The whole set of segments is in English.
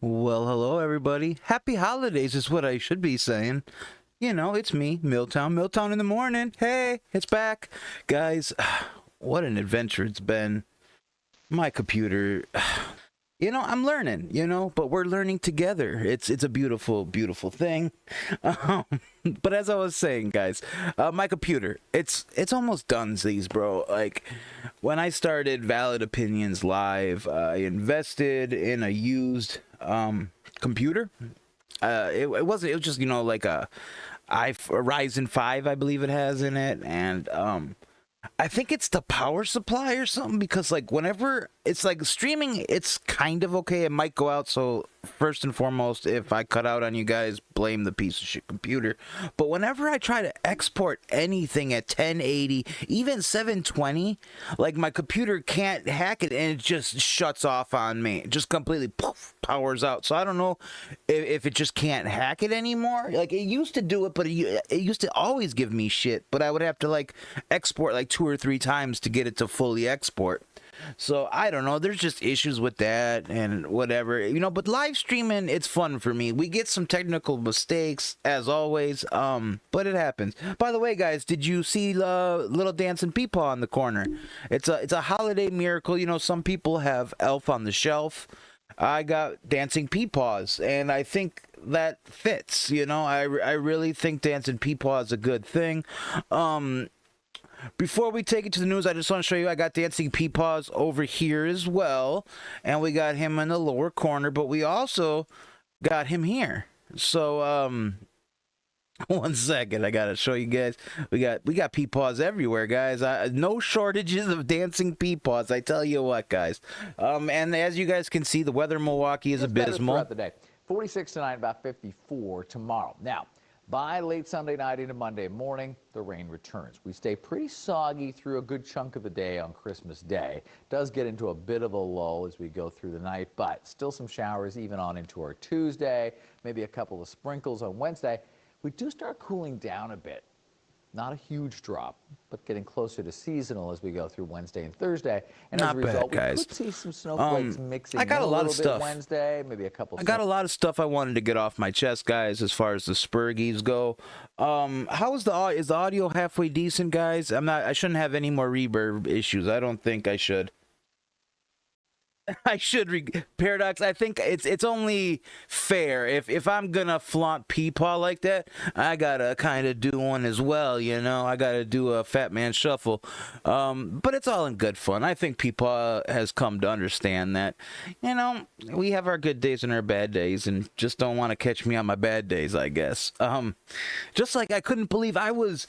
Well, hello everybody. Happy holidays is what I should be saying. You know, it's me, MILTOWN in the morning. Hey, it's back. Guys, what an adventure it's been. My computer, I'm learning, but we're learning together. It's a beautiful, beautiful thing. But as I was saying, guys, my computer, it's almost donesies, bro. Like, when I started Valid Opinions Live, I invested in a used computer. It was just, like a Ryzen 5, I believe it has in it, and I think it's the power supply or something, because like whenever it's like streaming, it's kind of okay. It might go out. So first and foremost, if I cut out on you guys, blame the piece of shit computer. But whenever I try to export anything at 1080, even 720, like my computer can't hack it and it just shuts off on me. It just completely powers out. So I don't know if it just can't hack it anymore. Like it used to do it, but it used to always give me shit. But I would have to like export like 2 or 3 times to get it to fully export. So I don't know, there's just issues with that and whatever, but live streaming, it's fun for me. We get some technical mistakes as always, but it happens. By the way, guys, did you see little dancing peepaw in the corner? It's a holiday miracle. Some people have elf on the shelf. I got dancing peepaws, and I think that fits. I really think dancing peepaw is a good thing. Before we take it to the news, I just want to show you I got Dancing Peepaws over here as well. And we got him in the lower corner, but we also got him here. So, one second, I got to show you guys. We got peepaws everywhere, guys. No shortages of dancing peepaws, I tell you what, guys. And as you guys can see, the weather in Milwaukee is abysmal. Throughout the day. 46 tonight, about 54 tomorrow. Now, by late Sunday night into Monday morning, the rain returns. We stay pretty soggy through a good chunk of the day on Christmas Day. Does get into a bit of a lull as we go through the night, but still some showers even on into our Tuesday, maybe a couple of sprinkles on Wednesday. We do start cooling down a bit. Not a huge drop, but getting closer to seasonal as we go through Wednesday and Thursday. And as a result, we could see some snowflakes mixing in a little bit Wednesday, maybe a couple. I got a lot of stuff I wanted to get off my chest, guys, as far as the Spurgies go. How is the audio halfway decent, guys? I shouldn't have any more reverb issues. I don't think I should. Paradox, I think it's only fair if I'm gonna flaunt peepaw like that, I gotta kind of do one as well. I gotta do a fat man shuffle. But it's all in good fun. I think peepaw has come to understand that we have our good days and our bad days, and just don't want to catch me on my bad days, I guess. Just like I couldn't believe I was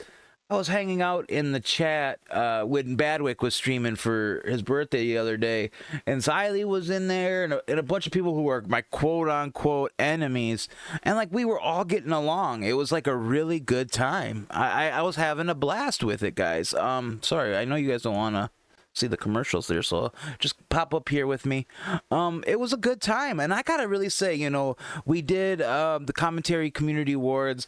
hanging out in the chat when Badwick was streaming for his birthday the other day, and Xylee was in there, and a bunch of people who were my quote-unquote enemies, and like we were all getting along. It was like a really good time. I was having a blast with it, guys. Sorry, I know you guys don't want to see the commercials there, so just pop up here with me. It was a good time, and I gotta really say, we did the commentary community awards.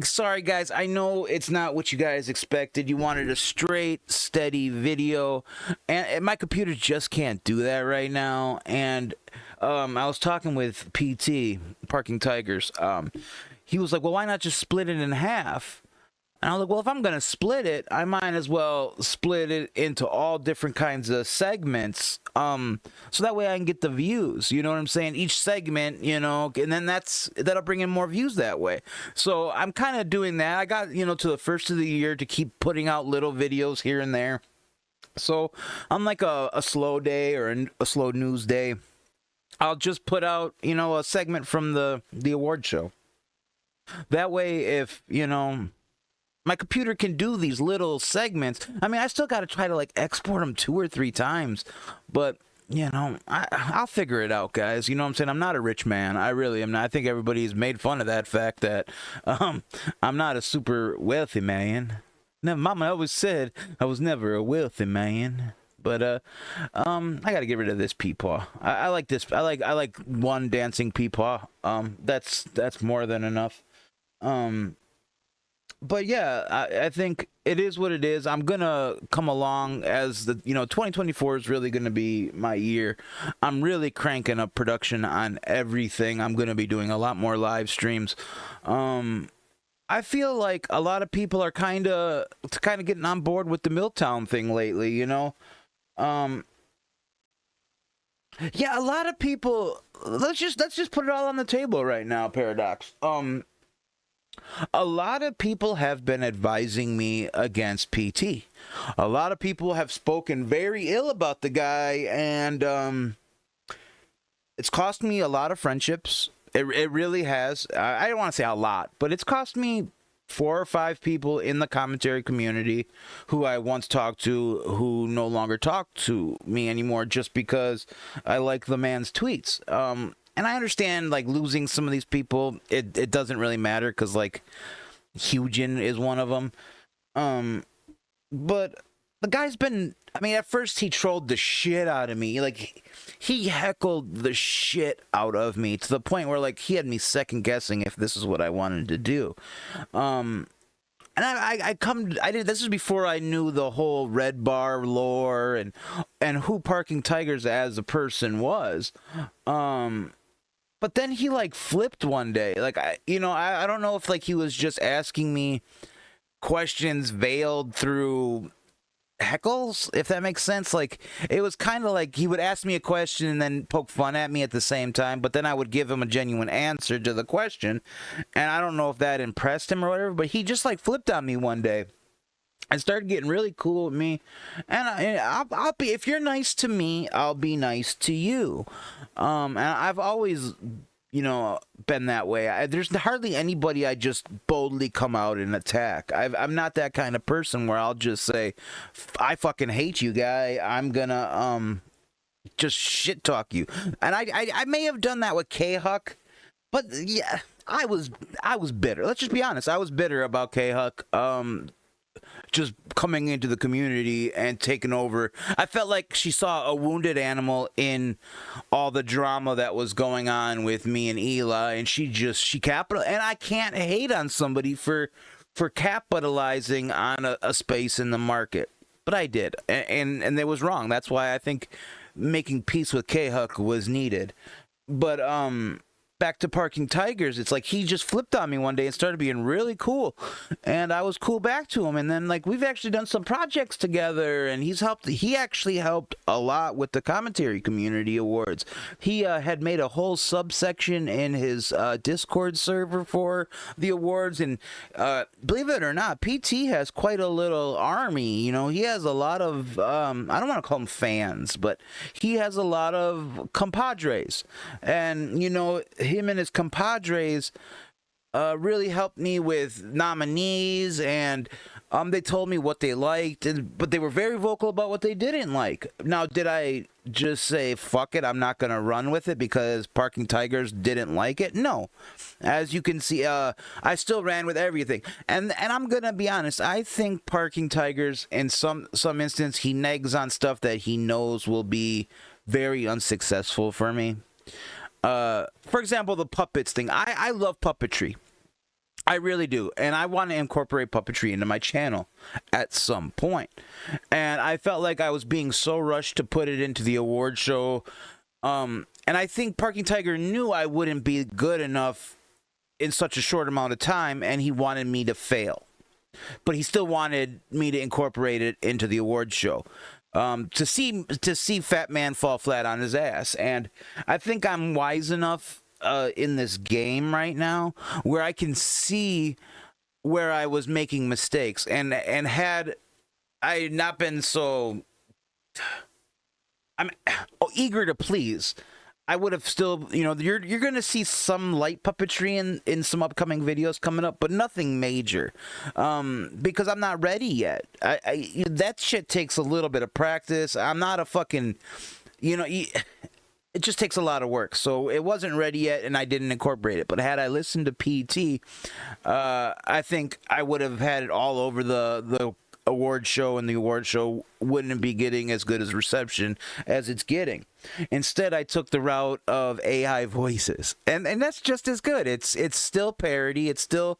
Sorry guys, I know it's not what you guys expected. You wanted a straight, steady video, and my computer just can't do that right now. And I was talking with PT Parking Tigers. He was like, well, why not just split it in half? And I was like, well, if I'm going to split it, I might as well split it into all different kinds of segments. So that way I can get the views, you know what I'm saying? Each segment, and then that'll bring in more views that way. So I'm kind of doing that. I got, to the first of the year to keep putting out little videos here and there. So on like a slow day or a slow news day, I'll just put out, a segment from the award show. That way, if, my computer can do these little segments. I mean, I still got to try to like export them 2 or 3 times, but I'll figure it out, guys. You know what I'm saying? I'm not a rich man. I really am not. I think everybody's made fun of that fact that I'm not a super wealthy man. Now, Mama always said I was never a wealthy man. But I gotta get rid of this peepaw. I like this. I like one dancing peepaw. That's more than enough. but yeah, I think it is what it is. I'm gonna come along as 2024 is really gonna be my year. I'm really cranking up production on everything. I'm gonna be doing a lot more live streams. I feel like a lot of people are kind of getting on board with the MILTOWN thing lately. Yeah, a lot of people. Let's just put it all on the table right now, Paradox. A lot of people have been advising me against PT. A lot of people have spoken very ill about the guy, and it's cost me a lot of friendships. It really has. I don't want to say a lot, but it's cost me 4 or 5 people in the commentary community who I once talked to who no longer talk to me anymore just because I like the man's tweets. And I understand, like, losing some of these people, it doesn't really matter because, like, Hugin is one of them. But the guy's been, I mean, at first he trolled the shit out of me. Like, he heckled the shit out of me to the point where, like, he had me second guessing if this is what I wanted to do. And I did, this is before I knew the whole Red Bar lore and who Parking Tigers as a person was. But then he, like, flipped one day. Like, I don't know if, like, he was just asking me questions veiled through heckles, if that makes sense. Like, it was kind of like he would ask me a question and then poke fun at me at the same time, but then I would give him a genuine answer to the question, and I don't know if that impressed him or whatever, but he just, like, flipped on me one day and started getting really cool with me. And I'll be, if you're nice to me, I'll be nice to you. And I've always, been that way. There's hardly anybody I just boldly come out and attack. I'm not that kind of person where I'll just say, I fucking hate you, guy. I'm gonna just shit talk you. And I may have done that with K-Huck, but yeah, I was bitter. Let's just be honest. I was bitter about K-Huck. Just coming into the community and taking over. I felt like she saw a wounded animal in all the drama that was going on with me and Ela, and she capital. And I can't hate on somebody for capitalizing on a space in the market, but I did, and it was wrong. That's why I think making peace with K-Huck was needed. But back to Parking Tigers, it's like he just flipped on me one day and started being really cool, and I was cool back to him. And then, like, we've actually done some projects together, and he actually helped a lot with the commentary community awards. He had made a whole subsection in his Discord server for the awards, and believe it or not, PT has quite a little army. He has a lot of I don't want to call them fans, but he has a lot of compadres, and him and his compadres really helped me with nominees, and they told me what they liked, but they were very vocal about what they didn't like. Now, did I just say, fuck it, I'm not going to run with it because Parking Tigers didn't like it? No. As you can see, I still ran with everything. And I'm going to be honest, I think Parking Tigers, in some instance, he negs on stuff that he knows will be very unsuccessful for me. For example, the puppets thing. I love puppetry. I really do. And I want to incorporate puppetry into my channel at some point. And I felt like I was being so rushed to put it into the award show. And I think Parking Tiger knew I wouldn't be good enough in such a short amount of time, and he wanted me to fail. But he still wanted me to incorporate it into the award show. To see Fat Man fall flat on his ass. And I think I'm wise enough in this game right now where I can see where I was making mistakes, and had I not been so eager to please, I would have still, you're going to see some light puppetry in some upcoming videos coming up, but nothing major, because I'm not ready yet. That shit takes a little bit of practice. I'm not a fucking, it just takes a lot of work. So it wasn't ready yet, and I didn't incorporate it. But had I listened to PT, I think I would have had it all over the award show, and the award show wouldn't be getting as good as reception as it's getting. Instead, I took the route of AI voices, and that's just as good. It's still parody. It's still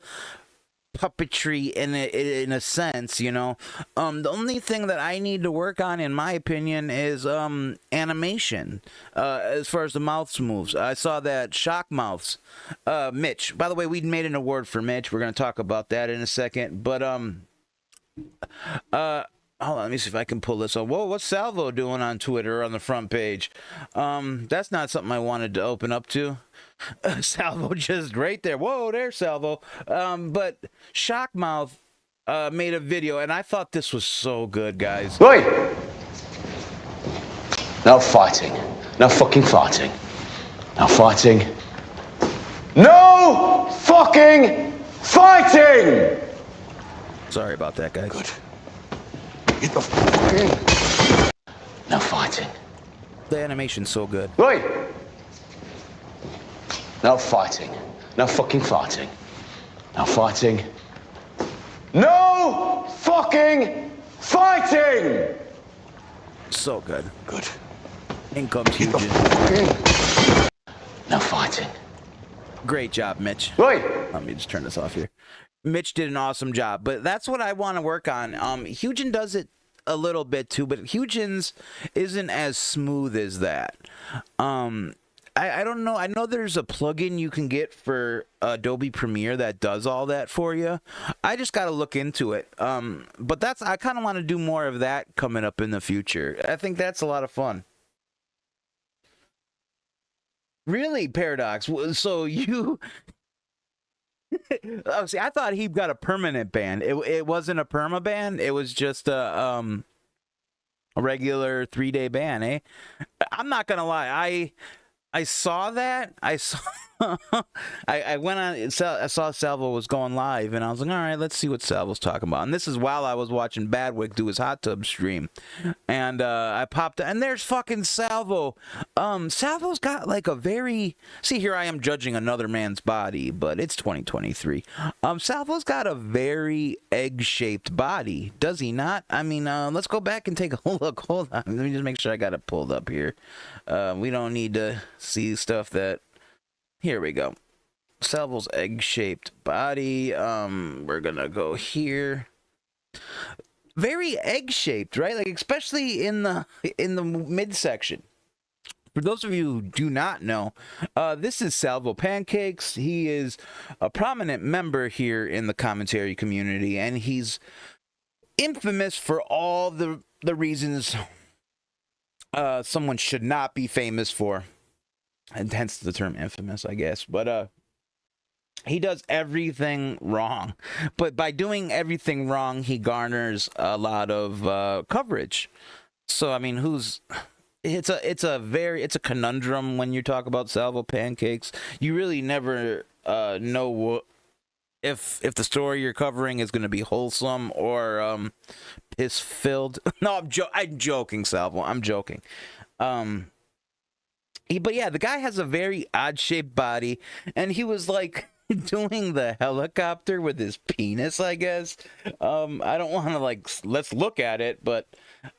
puppetry in a sense, you know. The only thing that I need to work on, in my opinion, is animation. As far as the mouths moves, I saw that shock mouths. Mitch, by the way, we made an award for Mitch. We're gonna talk about that in a second, but hold on, let me see if I can pull this up. Whoa, what's Salvo doing on Twitter on the front page? That's not something I wanted to open up to. Salvo just right there. Whoa, there's Salvo. But Shockmouth made a video, and I thought this was so good, guys. Oi! No fighting. No fucking fighting. No fighting. No fucking fighting! Sorry about that, guys. Good. Get the fucking... No fighting. The animation's so good. Oi! No fighting. No fucking fighting. No fighting. No fucking fighting! So good. Good. In comes Get the Huge. fucking... No fighting. Great job, Mitch. Oi! Let me just turn this off here. Mitch did an awesome job, but that's what I want to work on. Hugin does it a little bit too, but Hugin's isn't as smooth as that. I don't know. I know there's a plugin you can get for Adobe Premiere that does all that for you. I just got to look into it. But I kind of want to do more of that coming up in the future. I think that's a lot of fun. Really, Paradox? So you... Oh, see, I thought he got a permanent ban. It wasn't a perma ban. It was just a regular 3-day ban, eh? I'm not gonna lie. I saw that. I went on. I saw Salvo was going live, and I was like, all right, let's see what Salvo's talking about. And this is while I was watching Badwick do his hot tub stream, and I popped, and there's fucking Salvo. Salvo's got like a very, see, here I am judging another man's body, but it's 2023. Salvo's got a very egg-shaped body, does he not? I mean, let's go back and take a look. Hold on, let me just make sure I got it pulled up here. We don't need to see stuff that. Here we go. Salvo's egg-shaped body. We're gonna go here. Very egg-shaped, right? Like especially in the midsection. For those of you who do not know, this is Salvo Pancakes. He is a prominent member here in the commentary community, and he's infamous for all the reasons someone should not be famous for. And hence the term infamous, I guess. But he does everything wrong. But by doing everything wrong, he garners a lot of coverage. So I mean, it's a conundrum when you talk about Salvo Pancakes. You really never know if the story you're covering is going to be wholesome or piss filled. No, I'm joking, Salvo. I'm joking. But yeah, the guy has a very odd-shaped body, and he was like doing the helicopter with his penis, I guess. I don't want to let's look at it, but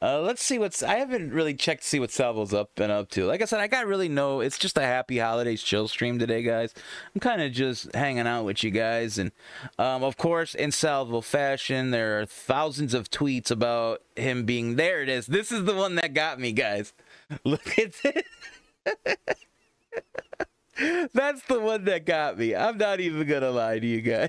let's see I haven't really checked to see what Salvo's up to. Like I said, I got really it's just a happy holidays chill stream today, guys. I'm kind of just hanging out with you guys, and of course, in Salvo fashion, there are thousands of tweets about him being there. It is. This is the one that got me, guys. Look at this. That's the one that got me. I'm not even gonna lie to you guys.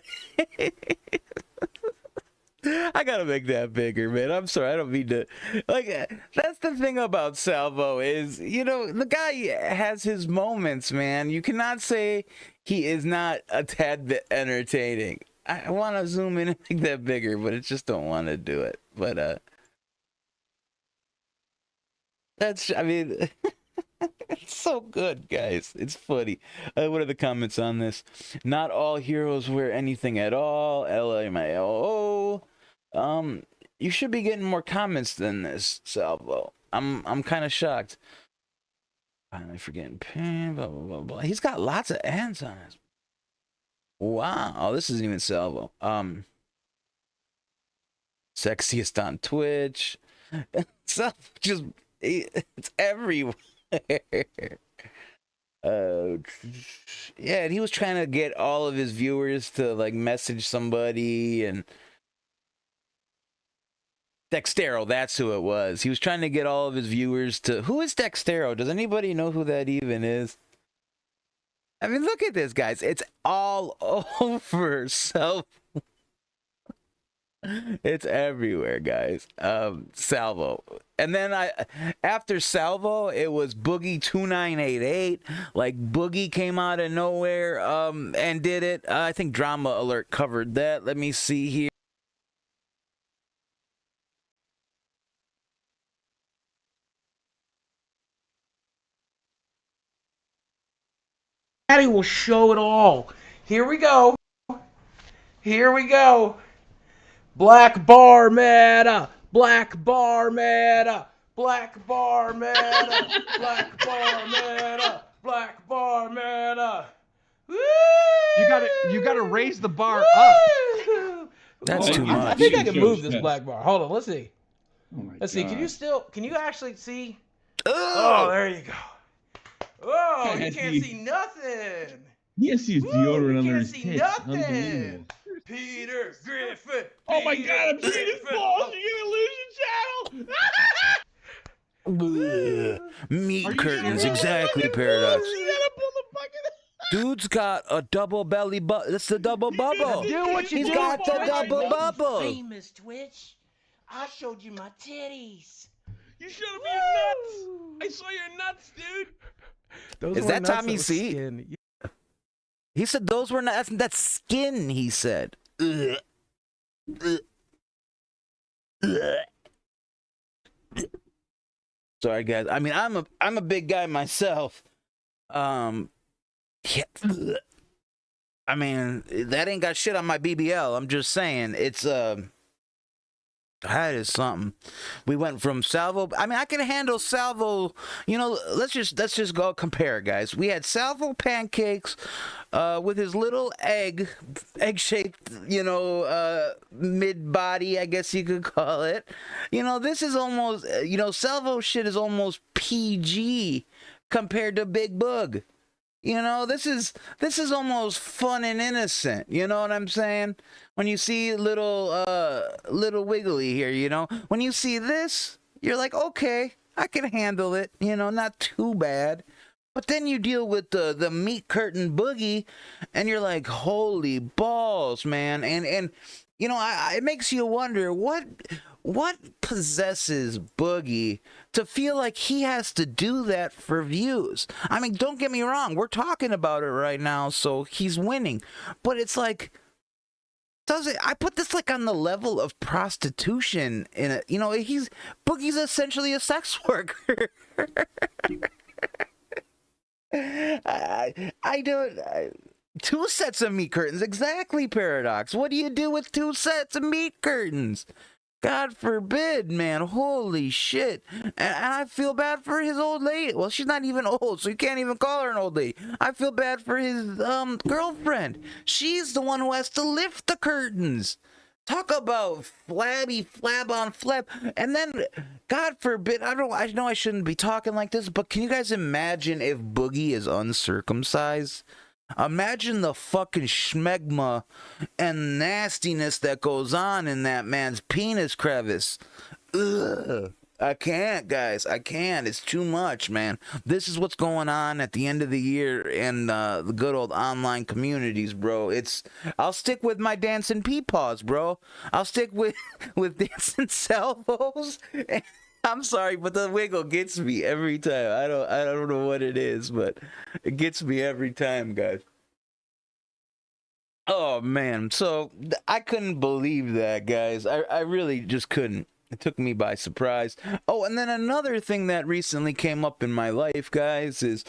I gotta make that bigger, man. I'm sorry, I don't mean to. That's the thing about Salvo is, the guy has his moments, man. You cannot say he is not a tad bit entertaining. I want to zoom in and make that bigger, but I just don't want to do it. But it's so good, guys. It's funny. What are the comments on this? Not all heroes wear anything at all. LMAO. You should be getting more comments than this, Salvo. I'm kind of shocked. Finally forgetting pain. Blah blah blah blah. He's got lots of ads on his. Wow. Oh, this isn't even Salvo. Sexiest on Twitch. Salvo it's everywhere. Uh, yeah, and he was trying to get all of his viewers to like message somebody, and Dextero, that's who it was. He was trying to get all of his viewers to. Who is Dextero? Does anybody know who that even is? I mean, look at this, guys. It's all over. So it's everywhere, guys. Salvo. And then after Salvo, it was Boogie2988. Like, Boogie came out of nowhere and did it. I think Drama Alert covered that. Let me see here. Daddy will show it all. Here we go. Here we go. Black bar meta. Black bar meta. Black bar meta. Black bar meta. Black bar meta. Woo! You gotta raise the bar up. That's too much. I think I can move this black bar. Hold on, let's see. Oh Let's see. Can you actually see? Oh, there you go. Oh, you can't see nothing. Yes, he's deodorant under his You can't see tits. nothing. Unbelievable. Peter Griffin. Oh my God, I'm seeing his balls. You're gonna lose your channel. meat curtains, exactly, Paradox. You gotta pull the fucking. Dude's got a double belly button. That's the double bubble. Do what you He's do, got the boy. double bubble. Famous Twitch. I showed you my titties. You showed me your nuts. I saw your nuts, dude. Those Is were that nuts Tommy was C? skin. He said those were not. That's skin. He said. Ugh. Ugh. Ugh. Sorry, guys. I mean, I'm a big guy myself. Yeah. Ugh. I mean, that ain't got shit on my BBL. I'm just saying, it's that is something. We went from Salvo. I mean, I can handle Salvo. You know, let's just go compare, guys. We had Salvo Pancakes with his little egg-shaped, mid-body, I guess you could call it. You know, this is almost, Salvo shit is almost PG compared to Big Boog. You know, this is almost fun and innocent. You know what I'm saying? When you see little Wiggly here, you know, when you see this, you're like, okay, I can handle it. You know, not too bad. But then you deal with the meat curtain Boogie, and you're like, holy balls, man. And you know, it makes you wonder what possesses Boogie to feel like he has to do that for views. I mean, don't get me wrong, we're talking about it right now, so he's winning. But it's like, I put this like on the level of prostitution in it. You know, Boogie's essentially a sex worker. I don't. Two sets of meat curtains, exactly, Paradox. What do you do with two sets of meat curtains? God forbid, man. Holy shit. And I feel bad for his old lady. Well, she's not even old, so you can't even call her an old lady. I feel bad for his girlfriend. She's the one who has to lift the curtains. Talk about flab on flab. And then, God forbid, I know I shouldn't be talking like this, but can you guys imagine if Boogie is uncircumcised? Imagine the fucking schmegma and nastiness that goes on in that man's penis crevice. Ugh. I can't, guys. I can't. It's too much, man. This is what's going on at the end of the year in the good old online communities, bro. I'll stick with my dancing peepaws, bro. I'll stick with dancing salvos. I'm sorry, but the wiggle gets me every time. I don't know what it is, but it gets me every time, guys. Oh man, so I couldn't believe that, guys. I really just couldn't. It took me by surprise. Oh, and then another thing that recently came up in my life, guys, is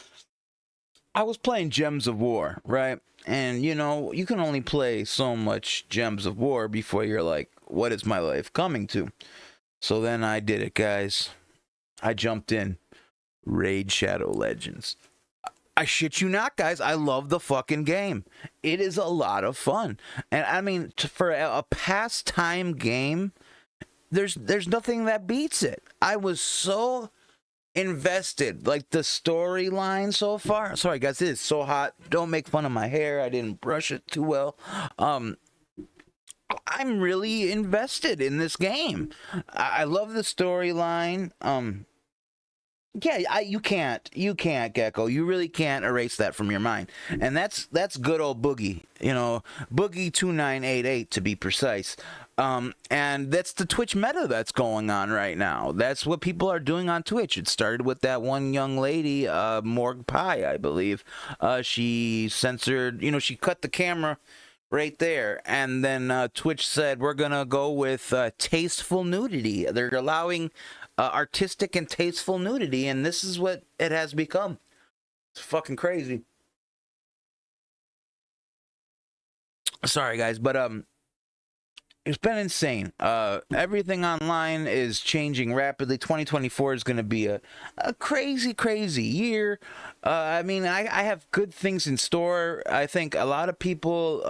I was playing Gems of War, right? And you know, you can only play so much Gems of War before you're like, what is my life coming to? So then I did it, guys. I jumped in. Raid Shadow Legends. I shit you not, guys. I love the fucking game. It is a lot of fun. And I mean, for a pastime game, there's nothing that beats it. I was so invested. Like the storyline so far. Sorry guys, it is so hot. Don't make fun of my hair. I didn't brush it too well. I'm really invested in this game. I love the storyline. Yeah, you can't, Gecko. You really can't erase that from your mind. And that's good old Boogie. You know, Boogie2988 to be precise. And that's the Twitch meta that's going on right now. That's what people are doing on Twitch. It started with that one young lady, Morg Pie, I believe. She censored, you know, she cut the camera right there, and then Twitch said we're gonna go with tasteful nudity. They're allowing artistic and tasteful nudity, and this is what it has become. It's fucking crazy. Sorry guys, but it's been insane. Everything online is changing rapidly. 2024 is going to be a crazy year. I mean, I have good things in store. I think a lot of people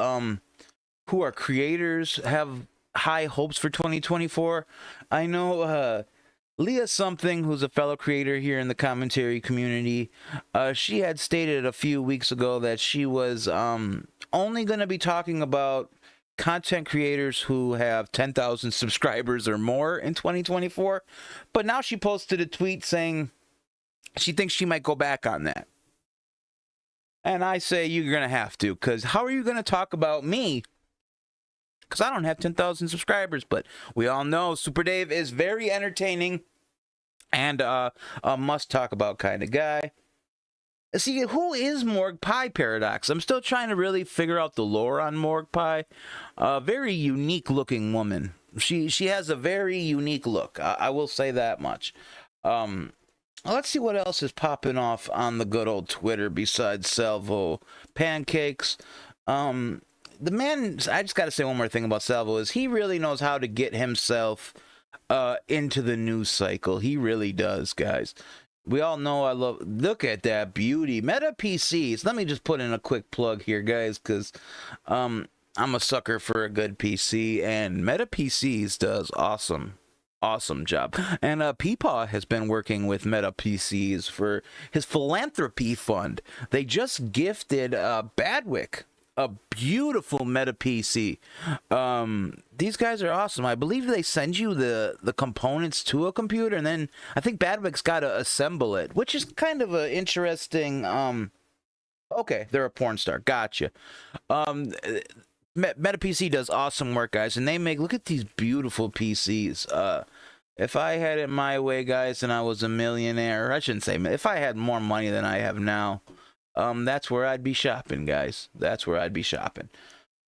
who are creators have high hopes for 2024. I know Leah Something, who's a fellow creator here in the commentary community, she had stated a few weeks ago that she was only going to be talking about content creators who have 10,000 subscribers or more in 2024. But now she posted a tweet saying she thinks she might go back on that. And I say you're going to have to, because how are you going to talk about me? Because I don't have 10,000 subscribers, but we all know Supa Dave is very entertaining and a must talk about kind of guy. See, who is Morg Pie Paradox? I'm still trying to really figure out the lore on Morg Pie. A very unique looking woman. She has a very unique look. I will say that much. Let's see what else is popping off on the good old Twitter besides Salvo Pancakes. The man, I just got to say one more thing about Salvo, is he really knows how to get himself into the news cycle. He really does, guys. We all know I love, look at that beauty. Meta PCs. Let me just put in a quick plug here, guys, because I'm a sucker for a good PC, and Meta PCs does awesome job. And Peepaw has been working with Meta PCs for his philanthropy fund. They just gifted Badwick a beautiful Meta PC. These guys are awesome. I believe they send you the components to a computer, and then I think Badwick's got to assemble it, which is kind of an interesting. Okay, they're a porn star. Gotcha. Meta PC does awesome work, guys, and they make, look at these beautiful PCs. If I had it my way, guys, and I was a millionaire, I shouldn't say, if I had more money than I have now, that's where I'd be shopping, guys. That's where I'd be shopping.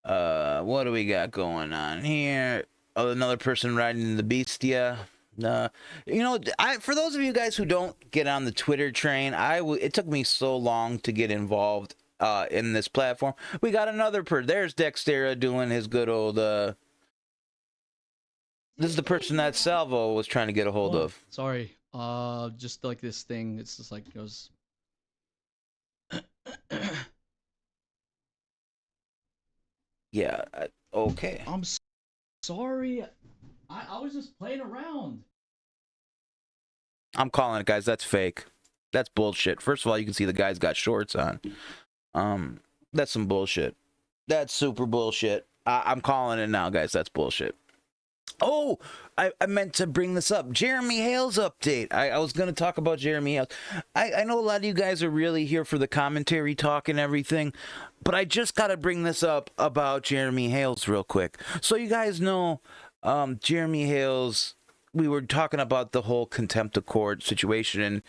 What do we got going on here? Oh, another person riding the Bestia. You know, for those of you guys who don't get on the Twitter train, it took me so long to get involved in this platform. We got another there's Dextera doing his good old this is the person that Salvo was trying to get a hold of. Sorry. Just like this thing, it's just like goes. Yeah, okay. I'm sorry. I was just playing around. I'm calling it, guys. That's fake. That's bullshit. First of all, you can see the guy's got shorts on. That's some bullshit. That's super bullshit. I'm calling it now, guys. That's bullshit. Oh, I meant to bring this up. Jeremy Hale's update. I was going to talk about Jeremy Hale. I know a lot of you guys are really here for the commentary talk and everything, but I just got to bring this up about Jeremy Hale's real quick. So you guys know Jeremy Hale's, we were talking about the whole contempt of court situation,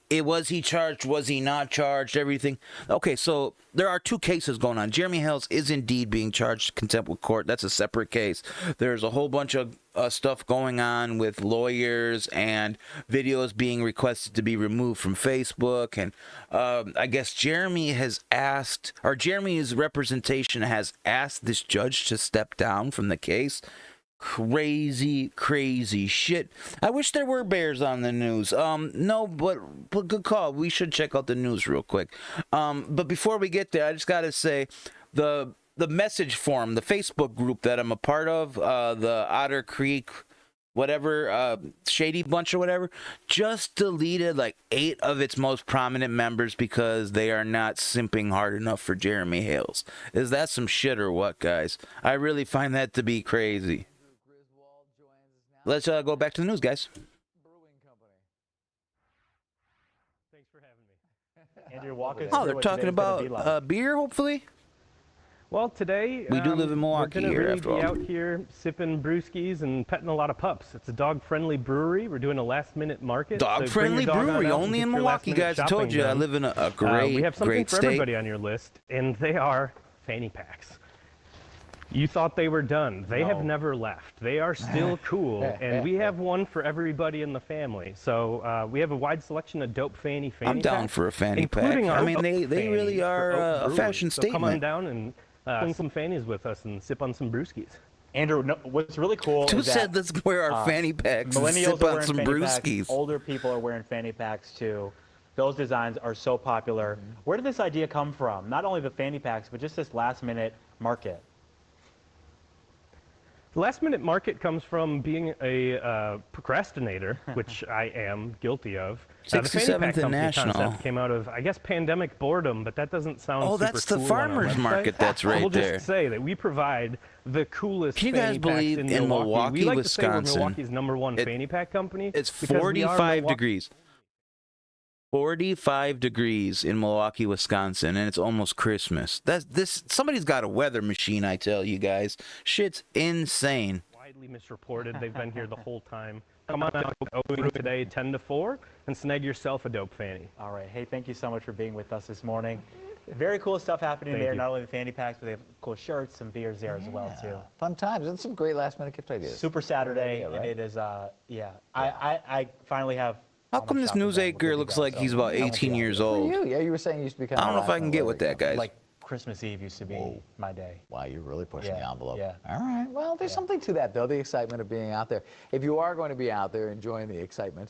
and was he charged, was he not charged, everything. Okay, so there are two cases going on. Jeremy Hales is indeed being charged contempt of court. That's a separate case. There's a whole bunch of stuff going on with lawyers and videos being requested to be removed from Facebook, and I guess Jeremy has asked, or Jeremy's representation has asked this judge to step down from the case. Crazy shit. I wish there were bears on the news. No, but good call. We should check out the news real quick. But before we get there, I just gotta say the message forum, the Facebook group that I'm a part of, the Otter Creek whatever, Shady Bunch or whatever, just deleted like 8 of its most prominent members because they are not simping hard enough for Jeremy Hales. Is that some shit or what, guys? I really find that to be crazy. Let's go back to the news, guys. Thanks for having me. Andrew, walk us Oh, through they're what talking today's gonna be about like. beer, hopefully? Well, today We do live in Milwaukee we're gonna here, really after be all. out here sipping brewskis and petting a lot of pups. It's a dog-friendly brewery. We're doing a last-minute market. so bring your Dog-friendly dog on brewery, out and only get in your Milwaukee, last-minute guys. I told shopping you, I done. live in a We great, have something great for state. everybody on your list, and they are fanny packs. You thought they were done. They have never left. They are still cool, and we have one for everybody in the family. So we have a wide selection of dope fanny packs. I'm down for a fanny pack. including our I mean, they oak really fannies for are Oak a Brewery. fashion So come on statement. down and swing some fannies with us and sip on some brewskis. Andrew, no, what's really cool Who is said that let's wear our fanny packs and millennials sip are on wearing some fanny brewskis? packs, older people are wearing fanny packs too. Those designs are so popular. Where did this idea come from? Not only the fanny packs, but just this last-minute market. The last-minute market comes from being a procrastinator, which I am guilty of. The fanny 67th pack and company National. concept came out of, I guess, pandemic boredom, but that doesn't sound Oh, super that's the cool on our farmer's website. market that's right We'll there. just say that we provide the coolest Can you guys fanny packs believe in in Milwaukee. Milwaukee, We like to say we're Wisconsin, Milwaukee's #1 fanny pack company. It's because we are 45 Milwaukee- degrees. 45 degrees in Milwaukee, Wisconsin, and it's almost Christmas. Somebody's got a weather machine, I tell you guys. Shit's insane. Widely misreported. They've been here the whole time. Come on out open today 10 to 4 and snag yourself a dope fanny. All right. Hey, thank you so much for being with us this morning. Very cool stuff happening there. you. Not only the fanny packs, but they have cool shirts, some beers there as well too. Fun times and some great last-minute gift ideas. Super Saturday, Yeah, right? and it is. I finally have. How all my come this shopping news done. We're anchor good to looks go. like So, he's about I went 18 to years For old? you, yeah, you were saying you used to be kind I of don't know if I can get with that, guys. Like Christmas Eve used to be my day. Wow, you're really pushing Yeah, the envelope. yeah. All right. Well, there's something to that, though, the excitement of being out there. If you are going to be out there enjoying the excitement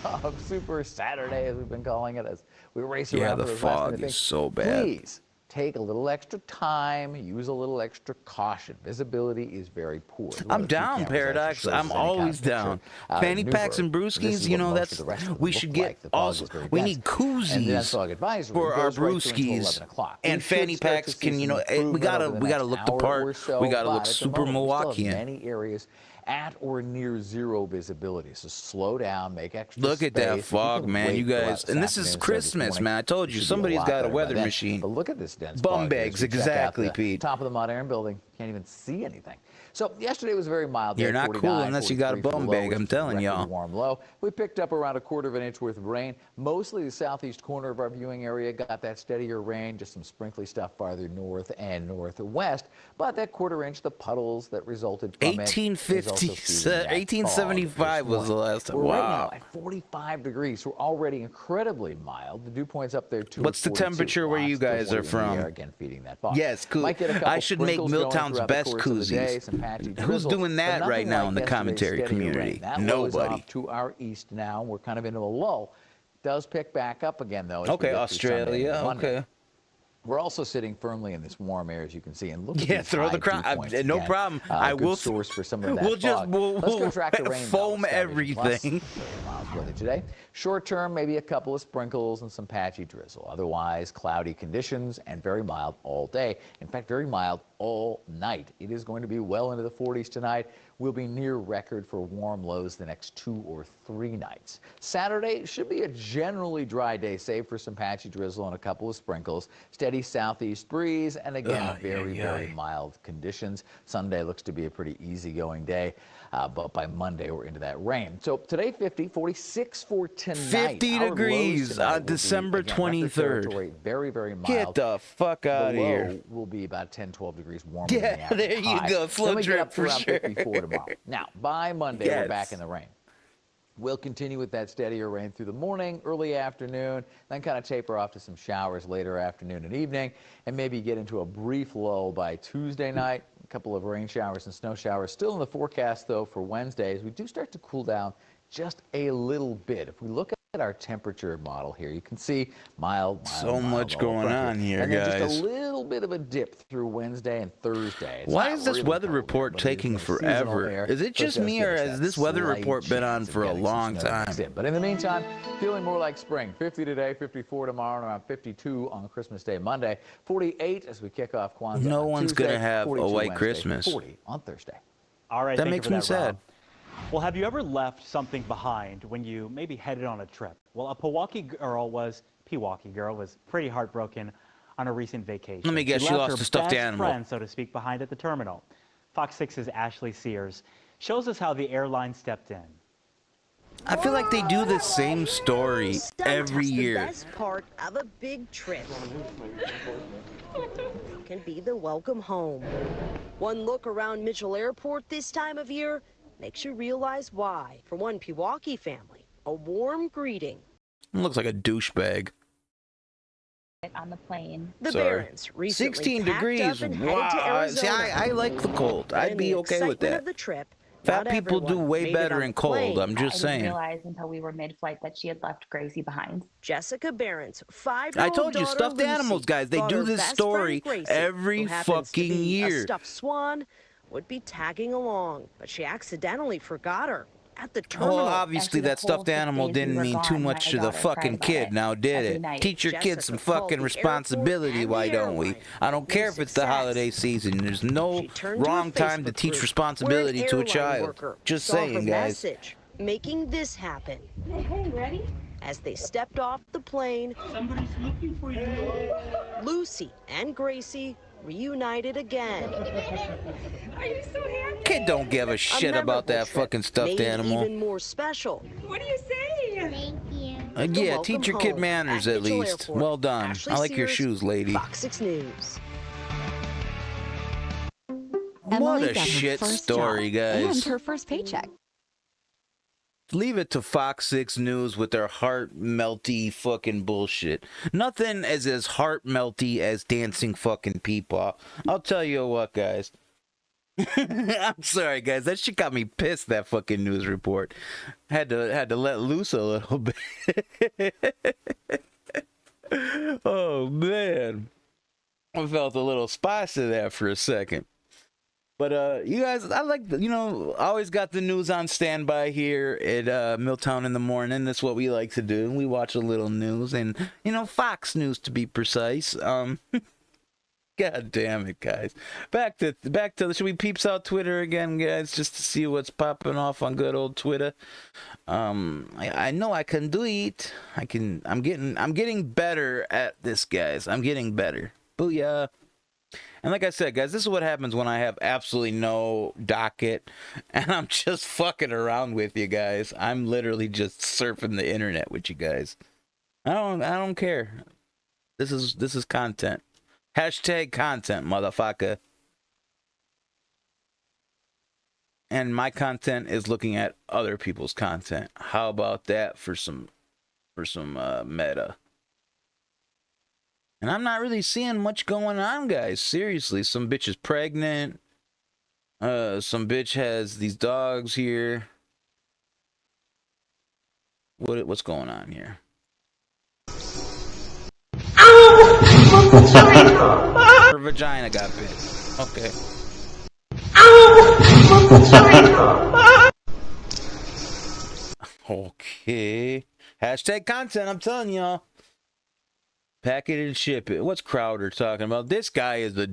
of Super Saturday, as we've been calling it, as we race Yeah, around the for those fog last-minute is things, so bad. Please take a little extra time, use a little extra caution. Visibility is very poor. One I'm of the few down, cameras Paradox. actually shows I'm any kind of always picture down. out of Fanny packs and Newburgh. This brewskis, is you what know, most that's of the rest of them we look should like. get The fog also. is very We dense. need And the koozies dense fog advisory for our goes right through until brewskis. 11 o'clock. And We should fanny start packs to see can, you some know, we improvement gotta over the we gotta next look the hour part. or so, We gotta but look at the super moment, we still have Milwaukeean. many areas at or near zero visibility. So slow down, make extra Look at that space. fog, can man, wait you till guys. this And this is afternoon, so Christmas, morning man. I told it you, should be somebody's lot got a better by weather then. machine. But look at this dense Bum fog here as bags, we check out exactly, the Pete. Top of the Mount Aaron building, can't even see anything. So yesterday was very mild. You're there, not cool 49, unless you got a 43 for bum the bag, lowest, I'm telling record y'all. Warm low. We picked up around 1/4 inch worth of rain. Mostly the southeast corner of our viewing area got that steadier rain, just some sprinkly stuff farther north and northwest. But that 1/4 inch, the puddles that resulted from it, is also 1850, feeding that fog 1875 this was the morning. last time. We're right Wow. now at 45 degrees. We're already incredibly mild. The dew point's up there too. What's the temperature where you guys are from? Again, feeding that fog. Yes, cool. Might get a couple I should make sprinkles going Milltown's throughout the best course of the day, koozies. some patchy Who's drizzle, doing but that nothing right now in the like yesterday's commentary steady rain. community? That low is Nobody. off to our east now. We're kind of into a lull. Does pick back up again though. as we Okay, get through Sunday Australia. and Monday. Okay. We're also sitting firmly in this warm air, as you can see, and look at Yeah, these throw high the crowd. dew points No again. problem. I Good will. source for some of that We'll just fog. we'll, Let's go we'll track the rain. foam Plus, everything. very mild weather today. Short term, maybe a couple of sprinkles and some patchy drizzle. Otherwise, cloudy conditions and very mild all day. In fact, very mild all night. It is going to be well into the 40s tonight. We'll be near record for warm lows the next 2 or 3 nights. Saturday should be a generally dry day, save for some patchy drizzle and a couple of sprinkles. Steady southeast breeze, and again, very mild conditions. Sunday looks to be a pretty easy-going day, but by Monday we're into that rain. So today 50, 46 for tonight. 50 Our lows degrees tonight on will be, December again, record 23rd. territory, very mild. Get the fuck out of The here. low will be about 10, 12 degrees warmer Yeah, than the average there you high. go. Slow Then we get drip up to for around sure. 54 tomorrow. Now, by Monday, we're Yes. back in the rain. We'll continue with that steadier rain through the morning, early afternoon, then kind of taper off to some showers later afternoon and evening, and maybe get into a brief lull by Tuesday night. A couple of rain showers and snow showers still in the forecast, though, for Wednesdays. We do start to cool down just a little bit. If we look at our temperature model here, you can see mild, So much all going front on here, and then guys. just a little little bit of a dip through Wednesday and Thursday. It's Why not is this really weather cold report yet, but it taking is a seasonal forever? air, Is it so just does me, give or us has that this weather slight report been on chance of for a getting some long snow time? mixed in. But in the meantime, feeling more like spring. 50 today, 54 tomorrow, and around 52 on Christmas Day, Monday. 48 as we kick off Kwanzaa No on one's Tuesday, gonna have a 42 white Wednesday, Christmas. 40 on Thursday. All right, That thank makes you for me that, sad. Rob. Well, have you ever left something behind when you maybe headed on a trip? Well, a Pewaukee girl was pretty heartbroken on a recent vacation. Let me guess, she left lost her a stuffed best animal. friend, so to speak, behind at the terminal. Fox 6's Ashley Sears shows us how the airline stepped in. I feel like they do the same story every year. The best part of a big trip can be the welcome home. One look around Mitchell Airport this time of year makes you realize why. For one Pewaukee family, a warm greeting. It looks like a douchebag. On the plane. The Sorry. Barons recently 16 packed degrees. up and headed to Wow. Arizona. See, I like the cold. But I'd in be the okay with excitement that. of the trip, Fat not people do everyone way made it better on in the cold. plane. I'm just I saying. didn't realize until we were mid-flight that she had left Gracie behind. Jessica Barron's 5-year-old I told you, daughter, stuffed Lucy, animals, guys. They thought do her this best story friend, Gracie, every who happens to fucking be year. A stuffed swan would be tagging along, but she accidentally forgot her at the terminal. Well, obviously After the that stuffed whole 6 animal days we didn't were mean too gone, much my to the daughter fucking cried about kid it now, did every it? night. Teach your kids some Jessica called fucking the airport responsibility, and why the don't we? airline. I don't care if it's the Success. holiday season. There's no She turned to a wrong time to Facebook teach group responsibility where an to a airline child. worker Just saw her saying, guys. message, making this happen. Hey, ready? As they stepped off the plane, Somebody's looking for you. Lucy and Gracie reunited again. Are you so happy? Kid don't give a shit about that memorable fucking trip stuffed made animal. even more special. What do you say? Thank you. The Yeah, welcome teach your kid home manners at at Mitchell least. Airport. Well done. Ashley I like your Sears, shoes, lady. Fox 6 News. What a shit story, guys. her first paycheck. Leave it to Fox 6 News with their heart melty fucking bullshit. Nothing is as heart melty as dancing fucking people. I'll tell you what, guys. I'm sorry, guys. That shit got me pissed. That fucking news report had to let loose a little bit. Oh man, I felt a little spicy there for a second. But you guys, I like, always got the news on standby here at MILTOWN in the morning. That's what we like to do. We watch a little news and, Fox News to be precise. God damn it, guys. Back to should we peeps out Twitter again, guys, just to see what's popping off on good old Twitter? I know I can do it. I'm getting better at this, guys. I'm getting better. Booyah. And like I said, guys, this is what happens when I have absolutely no docket and I'm just fucking around with you guys. I'm literally just surfing the internet with you guys. I don't care. This is content. Hashtag content, motherfucker. And my content is looking at other people's content. How about that for some meta? And I'm not really seeing much going on, guys. Seriously, some bitch is pregnant. Some bitch has these dogs here. What's going on here? Her vagina got bit. Okay. Okay. Hashtag content, I'm telling y'all. Pack it and ship it. What's Crowder talking about? This guy is a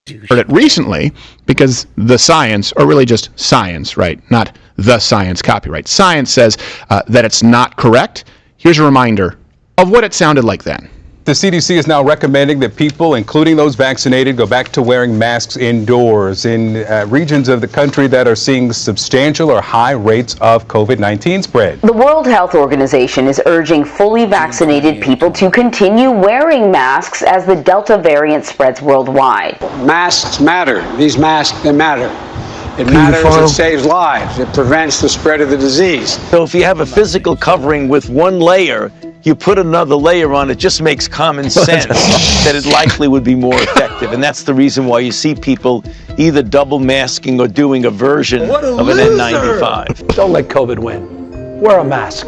douche. Heard it recently because the science, or really just science, right? Not the science copyright. Science says that it's not correct. Here's a reminder of what it sounded like then. The CDC is now recommending that people, including those vaccinated, go back to wearing masks indoors in regions of the country that are seeing substantial or high rates of COVID-19 spread. The World Health Organization is urging fully vaccinated people to continue wearing masks as the Delta variant spreads worldwide. Masks matter. These masks, they matter. It matters, it saves lives, it prevents the spread of the disease. So if you have a physical covering with one layer, you put another layer on, it just makes common sense that it likely would be more effective. And that's the reason why you see people either double masking or doing a version of an N95. Don't let COVID win. Wear a mask.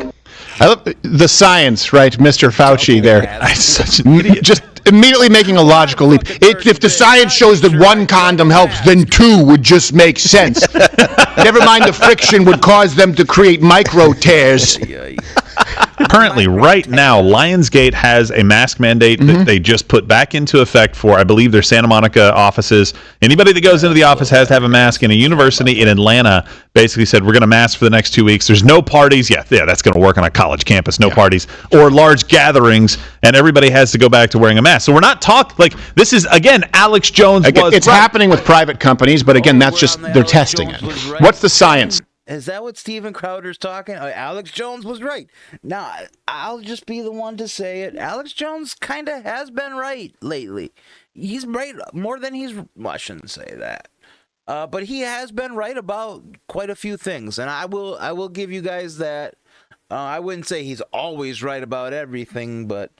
I love the science, right? Mr. Fauci there. Such an idiot. Just immediately making a logical leap. If the science shows that one condom helps, then two would just make sense. Never mind the friction would cause them to create micro tears. Currently, right now, Lionsgate has a mask mandate that they just put back into effect for, I believe, their Santa Monica offices. Anybody that goes into the office has to have a mask. And a university in Atlanta basically said, we're going to mask for the next 2 weeks. There's no parties. Yeah, that's going to work on a college campus. No parties or large gatherings. And everybody has to go back to wearing a mask. So we're not talking, like, this is, again, Alex Jones was It's happening with private companies, but again, that's just, they're testing it. What's the science? Is that what Steven Crowder's talking? Alex Jones was right. Now, I'll just be the one to say it. Alex Jones kind of has been right lately. He's right more than well, I shouldn't say that. But he has been right about quite a few things. And I will give you guys that. I wouldn't say he's always right about everything, but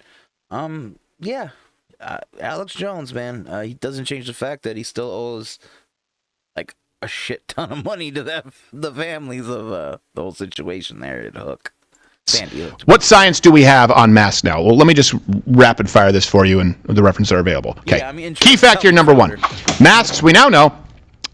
yeah. Alex Jones, man, he doesn't change the fact that he still owes like a shit ton of money to the families of the whole situation there at Hook. Sandy Hook. What science do we have on masks now? Well, let me just rapid fire this for you and the references are available. Okay. Yeah, key factor number one. Masks, we now know,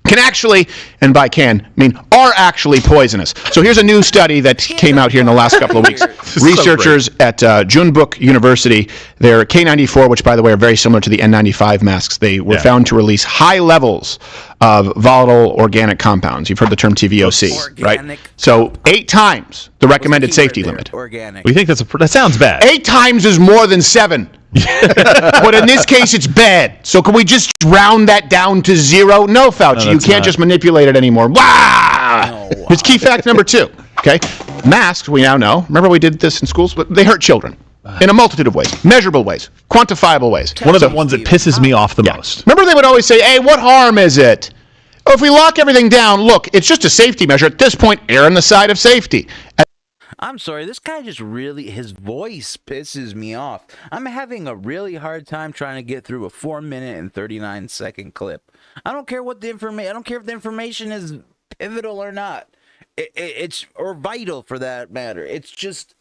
can actually, and by can, mean are actually poisonous. So here's a new study that came out here in the last couple of weeks. Researchers at Junebuk University, their K94, which by the way are very similar to the N95 masks, they were found to release high levels of volatile organic compounds. You've heard the term TVOC, right? So 8 times the recommended safety limit. Organic. We think that sounds bad. 8 times is more than 7. But in this case, it's bad. So can we just round that down to 0? No, Fauci, you can't just manipulate it anymore. Wow! It's key fact number 2. Okay, masks, we now know. Remember we did this in schools? But they hurt children in a multitude of ways, measurable ways, quantifiable ways. One of the ones that pisses me off the most. Remember they would always say, hey, what harm is it? Oh, if we lock everything down, look, it's just a safety measure. At this point, err on the side of safety. I'm sorry, this guy just really, his voice pisses me off. I'm having a really hard time trying to get through a 4-minute and 39-second clip. I don't care what the information, I don't care if the information is pivotal or not. It's or vital for that matter. It's just,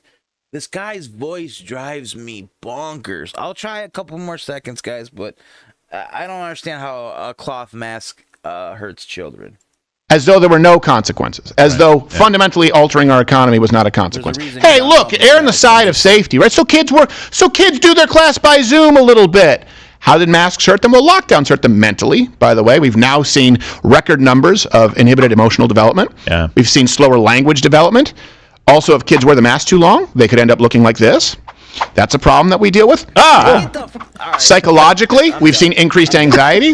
this guy's voice drives me bonkers. I'll try a couple more seconds, guys, but I don't understand how a cloth mask hurts children. As though there were no consequences. As though fundamentally altering our economy was not a consequence. Hey, look, err on the side of safety, right? So kids do their class by Zoom a little bit. How did masks hurt them? Well, lockdowns hurt them mentally, by the way. We've now seen record numbers of inhibited emotional development. Yeah. We've seen slower language development. Also, if kids wear the mask too long, they could end up looking like this. That's a problem that we deal with. Psychologically, we've seen increased anxiety.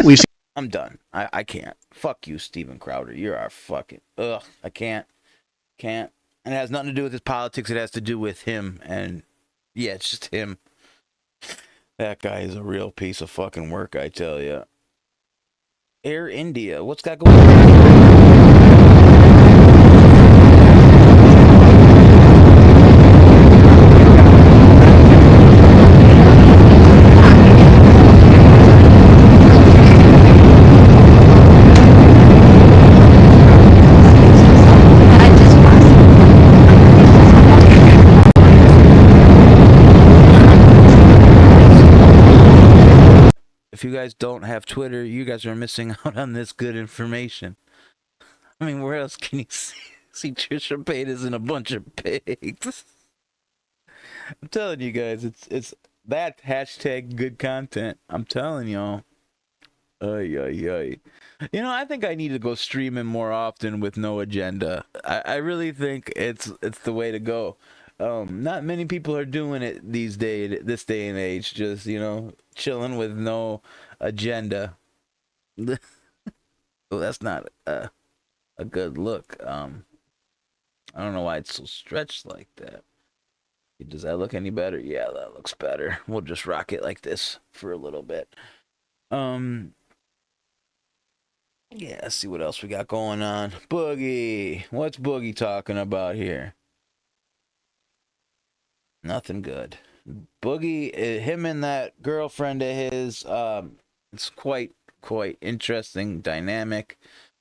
I'm done. I can't. Fuck you, Steven Crowder. You're our fucking... Ugh, I can't. And it has nothing to do with his politics. It has to do with him. And, yeah, it's just him. That guy is a real piece of fucking work, I tell you. Air India. What's got going on? If you guys don't have Twitter, you guys are missing out on this good information. I mean, where else can you see Trisha Paytas and a bunch of pigs? I'm telling you guys, it's that hashtag good content. I'm telling y'all. You know, I think I need to go streaming more often with no agenda. I really think it's the way to go. Not many people are doing it this day and age. Just, you know, chilling with no agenda. Well, that's not a good look. I don't know why it's so stretched like that. Does that look any better? Yeah, that looks better. We'll just rock it like this for a little bit. Yeah, let's see what else we got going on. Boogie. What's Boogie talking about here? Nothing good. Boogie, him and that girlfriend of his, it's quite interesting dynamic.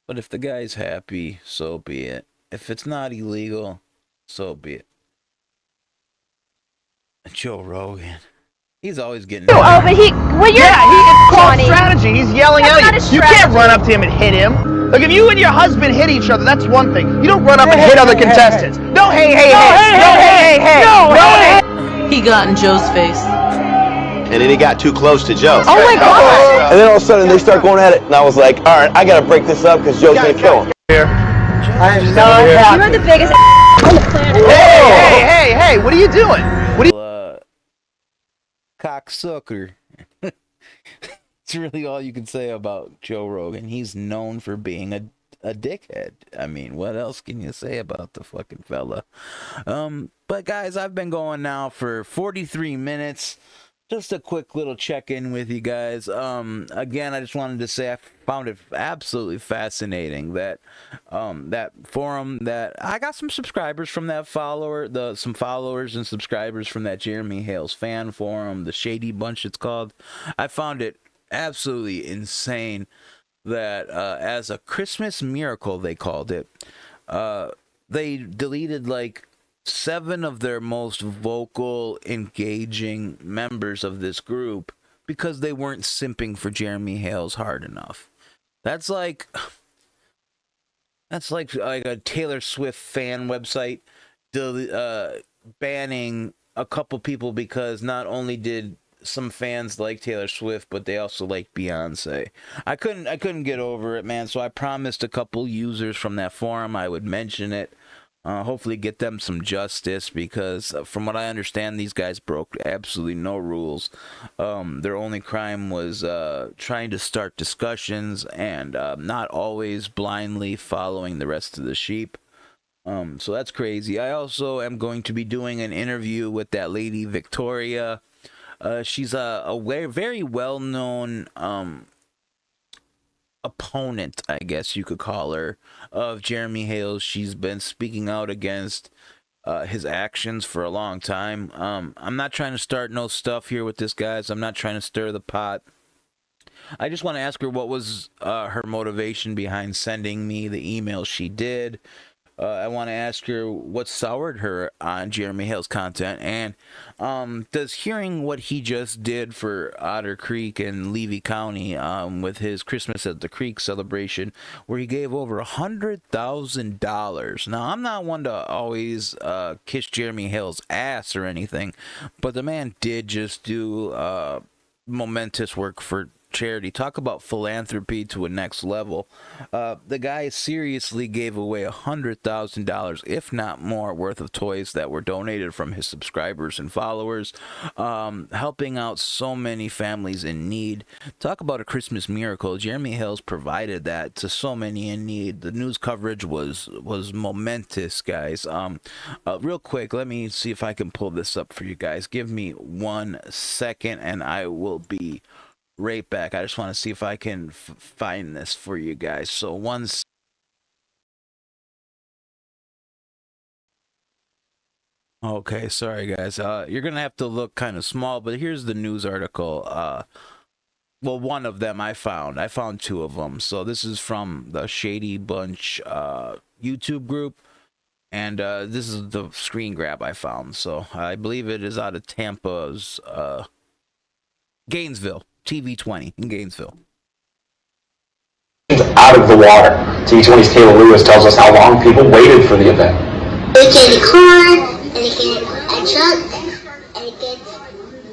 But if the guy's happy, so be it. If it's not illegal, so be it. Joe Rogan. He's always getting. Oh, but well, you're it's called Johnny. strategy. He's yelling That's at not you. a You can't strategy. run up to him and hit him. Look, if you and your husband hit each other, that's one thing. You don't run up and hit other contestants. No, hey. He got in Joe's face. And then he got too close to Joe. Oh my God. And then all of a sudden they start going at it, and I was like, all right, I gotta break this up because Joe's gonna kill him. I am not happy. You're the biggest on the planet. Hey, what are you doing? What are you... Cocksucker. It's really all you can say about Joe Rogan. He's known for being a dickhead. I mean, what else can you say about the fucking fella? But guys, I've been going now for 43 minutes. Just a quick little check-in with you guys. Again, I just wanted to say I found it absolutely fascinating that that forum, that I got some subscribers from that some followers and subscribers from that Jeremy Hales fan forum, the Shady Bunch it's called. I found it absolutely insane that as a Christmas miracle, they called it, they deleted like 7 of their most vocal, engaging members of this group because they weren't simping for Jeremy Hales hard enough. That's like a Taylor Swift fan website banning a couple people because not only did some fans like Taylor Swift, but they also like Beyonce. I couldn't get over it, man. So I promised a couple users from that forum I would mention it. Hopefully get them some justice, because from what I understand, these guys broke absolutely no rules. Their only crime was trying to start discussions and not always blindly following the rest of the sheep. So that's crazy. I also am going to be doing an interview with that lady Victoria. She's a very well-known opponent, I guess you could call her, of Jeremy Hales. She's been speaking out against his actions for a long time. I'm not trying to start no stuff here with this, guys. I'm not trying to stir the pot. I just want to ask her what was her motivation behind sending me the email she did. I want to ask her what soured her on Jeremy Hale's content, and does hearing what he just did for Otter Creek and Levy County with his Christmas at the Creek celebration, where he gave over $100,000. Now, I'm not one to always kiss Jeremy Hale's ass or anything, but the man did just do momentous work for charity. Talk about philanthropy to a next level. The guy seriously gave away $100,000, if not more, worth of toys that were donated from his subscribers and followers, helping out so many families in need. Talk about a Christmas miracle. Jeremy Hales provided that to so many in need. The news coverage was momentous, guys. Real quick, let me see if I can pull this up for you guys. Give me 1 second and I will be right back. I just want to see if I can find this for you guys. So okay, sorry guys. You're gonna have to look kind of small, but here's the news article. Well, one of them I found 2 of them. So this is from the Shady Bunch YouTube group, and this is the screen grab I found. So I believe it is out of Tampa's Gainesville. TV20 in Gainesville. Out of the water. TV20's Taylor Lewis tells us how long people waited for the event. They get a car, and they get a truck, and they get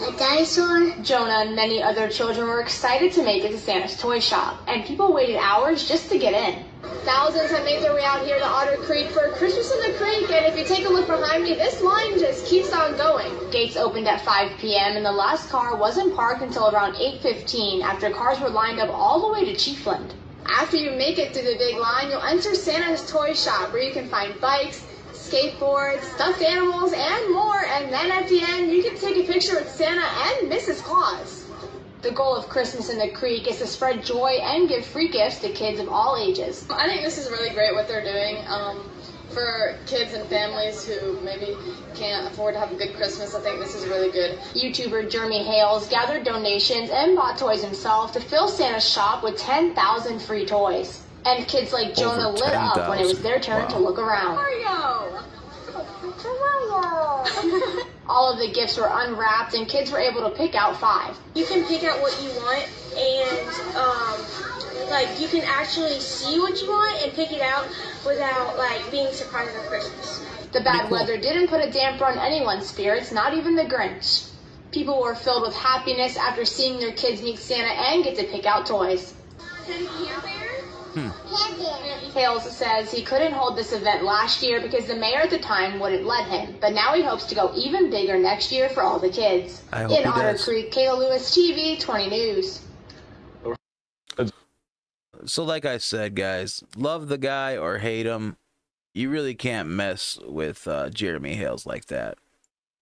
a dinosaur. Jonah and many other children were excited to make it to Santa's toy shop, and people waited hours just to get in. Thousands have made their way out here to Otter Creek for Christmas in the Creek, and if you take a look behind me, this line just keeps on going. Gates opened at 5 p.m. and the last car wasn't parked until around 8:15 after cars were lined up all the way to Chiefland. After you make it through the big line, you'll enter Santa's toy shop, where you can find bikes, skateboards, stuffed animals, and more, and then at the end, you can take a picture with Santa and Mrs. Claus. The goal of Christmas in the Creek is to spread joy and give free gifts to kids of all ages. I think this is really great what they're doing. For kids and families who maybe can't afford to have a good Christmas, I think this is really good. YouTuber Jeremy Hales gathered donations and bought toys himself to fill Santa's shop with 10,000 free toys. And kids like Jonah lit up when it was their turn to look around. Mario! All of the gifts were unwrapped and kids were able to pick out 5. You can pick out what you want, and like you can actually see what you want and pick it out without like being surprised at Christmas. The bad weather didn't put a damper on anyone's spirits, not even the Grinch. People were filled with happiness after seeing their kids meet Santa and get to pick out toys. Hales says he couldn't hold this event last year because the mayor at the time wouldn't let him, but now he hopes to go even bigger next year for all the kids. In Otter Creek, Kayla Lewis, TV 20 News. So like I said, guys, love the guy or hate him, you really can't mess with Jeremy Hales like that.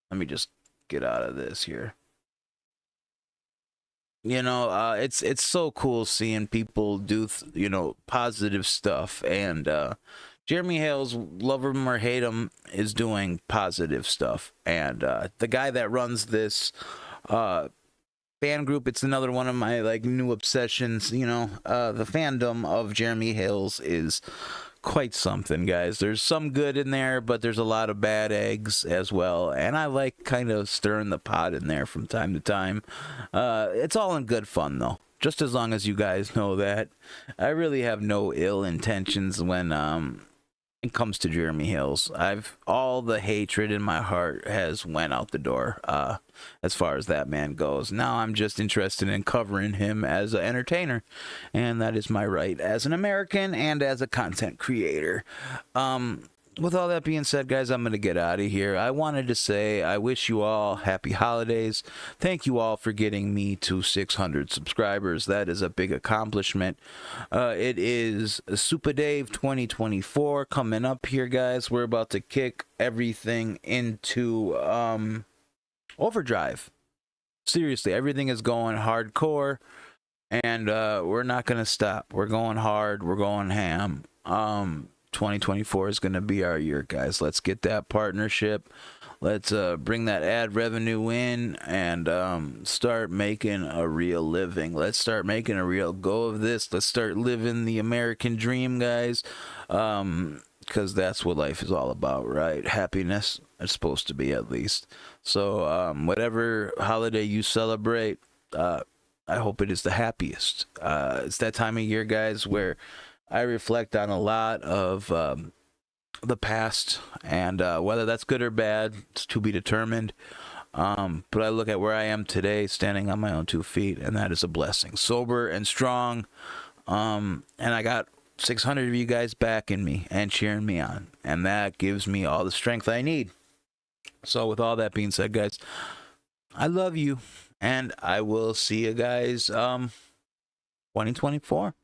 Let me just get out of this here. You know, it's so cool seeing people do, you know, positive stuff. And Jeremy Hales, love him or hate him, is doing positive stuff. And the guy that runs this fan group, it's another one of my like new obsessions. You know, the fandom of Jeremy Hales is quite something, guys. There's some good in there, but there's a lot of bad eggs as well, and I like kind of stirring the pot in there from time to time. It's all in good fun though, just as long as you guys know that I really have no ill intentions when it comes to Jeremy Hales. All the hatred in my heart has went out the door as far as that man goes. Now I'm just interested in covering him as an entertainer, and that is my right as an American and as a content creator. With all that being said, guys, I'm going to get out of here. I wanted to say I wish you all happy holidays. Thank you all for getting me to 600 subscribers. That is a big accomplishment. It is Supa Dave 2024 coming up here, guys. We're about to kick everything into overdrive. Seriously, everything is going hardcore, and we're not going to stop. We're going hard. We're going ham. 2024 is going to be our year, guys. Let's get that partnership. Let's bring that ad revenue in and start making a real living. Let's start making a real go of this. Let's start living the American dream, guys, because that's what life is all about, right? Happiness. It's supposed to be, at least. So whatever holiday you celebrate, I hope it is the happiest. It's that time of year, guys, where I reflect on a lot of the past, and whether that's good or bad, it's to be determined. But I look at where I am today, standing on my own 2 feet, and that is a blessing. Sober and strong, and I got 600 of you guys backing me and cheering me on, and that gives me all the strength I need. So with all that being said, guys, I love you, and I will see you guys 2024.